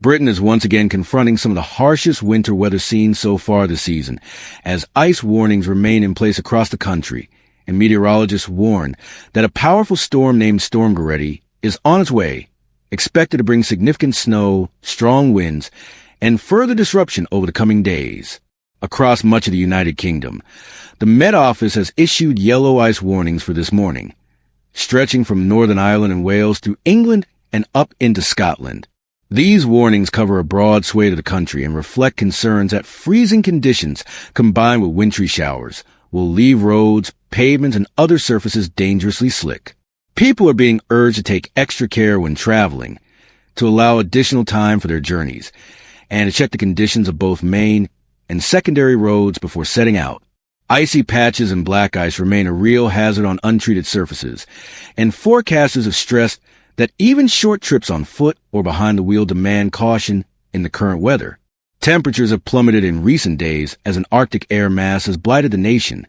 Britain is once again confronting some of the harshest winter weather seen so far this season, as ice warnings remain in place across the country, and meteorologists warn that a powerful storm named Storm Goretti is on its way, expected to bring significant snow, strong winds, and further disruption over the coming days. Across much of the United Kingdom, the Met Office has issued yellow ice warnings for this morning, stretching from Northern Ireland and Wales through England and up into Scotland. These warnings cover a broad swathe of the country and reflect concerns that freezing conditions combined with wintry showers will leave roads, pavements, and other surfaces dangerously slick. People are being urged to take extra care when traveling, to allow additional time for their journeys, and to check the conditions of both main and secondary roads before setting out. Icy patches and black ice remain a real hazard on untreated surfaces, and forecasters have stressed that even short trips on foot or behind the wheel demand caution in the current weather. Temperatures have plummeted in recent days as an Arctic air mass has blighted the nation,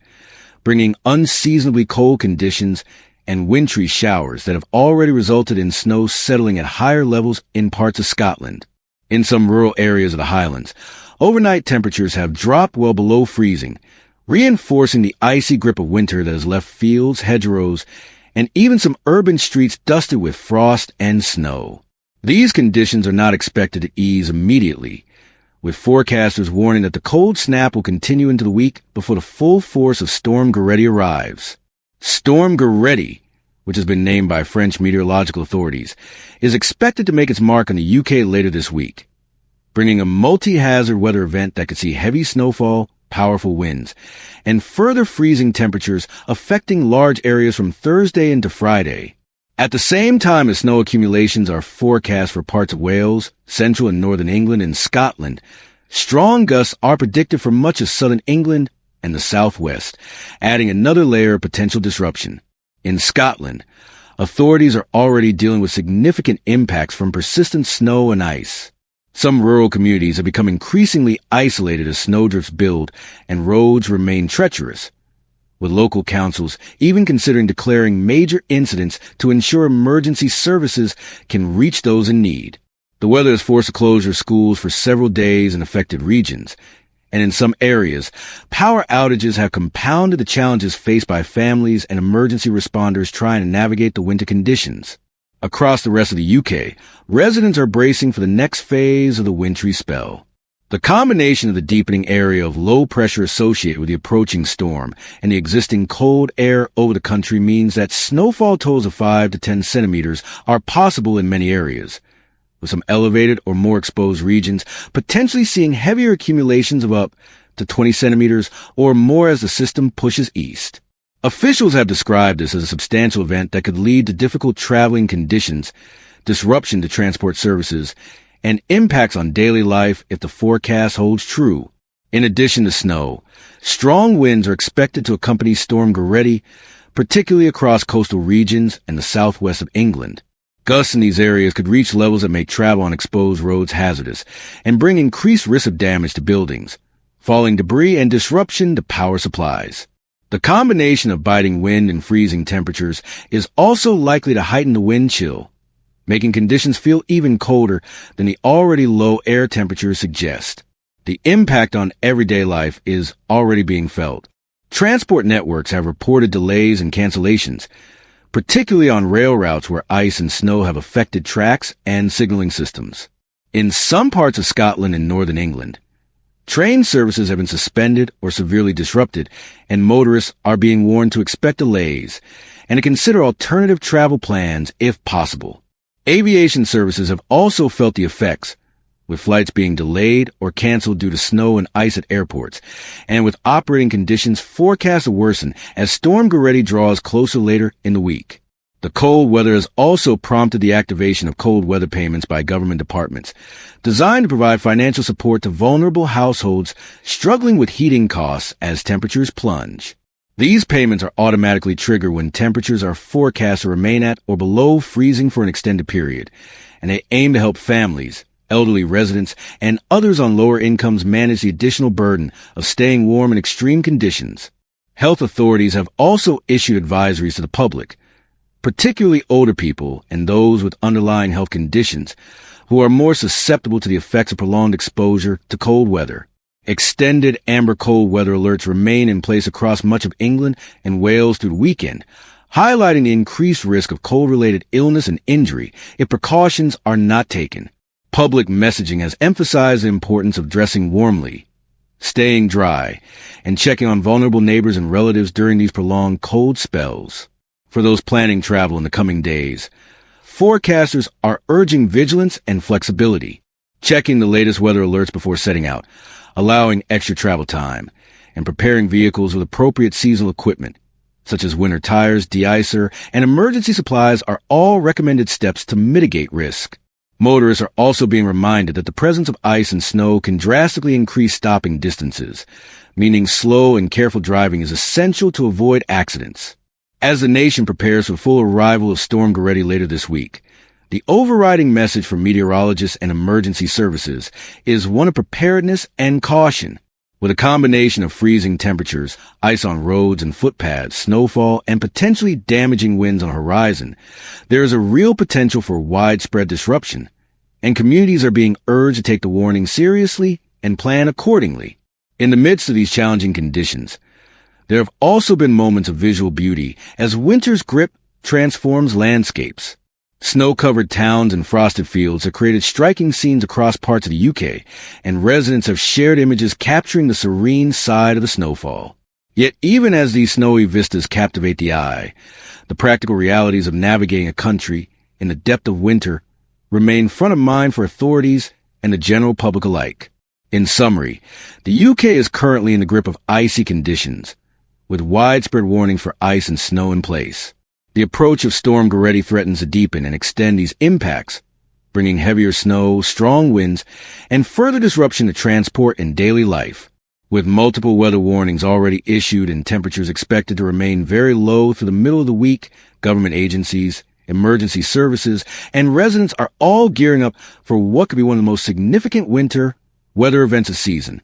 bringing unseasonably cold conditions and wintry showers that have already resulted in snow settling at higher levels in parts of Scotland. In some rural areas of the Highlands, overnight temperatures have dropped well below freezing, reinforcing the icy grip of winter that has left fields, hedgerows, and even some urban streets dusted with frost and snow. These conditions are not expected to ease immediately, with forecasters warning that the cold snap will continue into the week before the full force of Storm Goretti arrives. Storm Goretti, which has been named by French meteorological authorities, is expected to make its mark on the UK later this week, bringing a multi-hazard weather event that could see heavy snowfall, powerful winds, and further freezing temperatures affecting large areas from Thursday into Friday. At the same time as snow accumulations are forecast for parts of Wales, central and northern England, and Scotland, strong gusts are predicted for much of southern England and the southwest, adding another layer of potential disruption. In Scotland, authorities are already dealing with significant impacts from persistent snow and ice. Some rural communities have become increasingly isolated as snowdrifts build and roads remain treacherous, with local councils even considering declaring major incidents to ensure emergency services can reach those in need. The weather has forced the closure of schools for several days in affected regions, and in some areas, power outages have compounded the challenges faced by families and emergency responders trying to navigate the winter conditions. Across the rest of the UK, residents are bracing for the next phase of the wintry spell. The combination of the deepening area of low pressure associated with the approaching storm and the existing cold air over the country means that snowfall totals of 5 to 10 centimeters are possible in many areas, with some elevated or more exposed regions potentially seeing heavier accumulations of up to 20 centimeters or more as the system pushes east. Officials have described this as a substantial event that could lead to difficult traveling conditions, disruption to transport services, and impacts on daily life if the forecast holds true. In addition to snow, strong winds are expected to accompany Storm Goretti, particularly across coastal regions and the southwest of England. Gusts in these areas could reach levels that make travel on exposed roads hazardous and bring increased risk of damage to buildings, falling debris, and disruption to power supplies. The combination of biting wind and freezing temperatures is also likely to heighten the wind chill, making conditions feel even colder than the already low air temperatures suggest. The impact on everyday life is already being felt. Transport networks have reported delays and cancellations, particularly on rail routes where ice and snow have affected tracks and signaling systems. In some parts of Scotland and northern England, train services have been suspended or severely disrupted, and motorists are being warned to expect delays and to consider alternative travel plans if possible. Aviation services have also felt the effects, with flights being delayed or canceled due to snow and ice at airports, and with operating conditions forecast to worsen as Storm Goretti draws closer later in the week. The cold weather has also prompted the activation of cold weather payments by government departments, designed to provide financial support to vulnerable households struggling with heating costs as temperatures plunge. These payments are automatically triggered when temperatures are forecast to remain at or below freezing for an extended period, and they aim to help families, elderly residents, and others on lower incomes manage the additional burden of staying warm in extreme conditions. Health authorities have also issued advisories to the public, particularly older people and those with underlying health conditions, who are more susceptible to the effects of prolonged exposure to cold weather. Extended amber cold weather alerts remain in place across much of England and Wales through the weekend, highlighting the increased risk of cold-related illness and injury if precautions are not taken. Public messaging has emphasized the importance of dressing warmly, staying dry, and checking on vulnerable neighbors and relatives during these prolonged cold spells. For those planning travel in the coming days, forecasters are urging vigilance and flexibility, checking the latest weather alerts before setting out, allowing extra travel time, and preparing vehicles with appropriate seasonal equipment, such as winter tires, de-icer, and emergency supplies are all recommended steps to mitigate risk. Motorists are also being reminded that the presence of ice and snow can drastically increase stopping distances, meaning slow and careful driving is essential to avoid accidents. As the nation prepares for full arrival of Storm Goretti later this week, the overriding message for meteorologists and emergency services is one of preparedness and caution. With a combination of freezing temperatures, ice on roads and footpaths, snowfall, and potentially damaging winds on the horizon, there is a real potential for widespread disruption, and communities are being urged to take the warning seriously and plan accordingly. In the midst of these challenging conditions, there have also been moments of visual beauty as winter's grip transforms landscapes. Snow-covered towns and frosted fields have created striking scenes across parts of the UK, and residents have shared images capturing the serene side of the snowfall. Yet even as these snowy vistas captivate the eye, the practical realities of navigating a country in the depth of winter remain front of mind for authorities and the general public alike. In summary, the UK is currently in the grip of icy conditions, with widespread warnings for ice and snow in place. The approach of Storm Goretti threatens to deepen and extend these impacts, bringing heavier snow, strong winds, and further disruption to transport and daily life. With multiple weather warnings already issued and temperatures expected to remain very low through the middle of the week, government agencies, emergency services, and residents are all gearing up for what could be one of the most significant winter weather events of the season.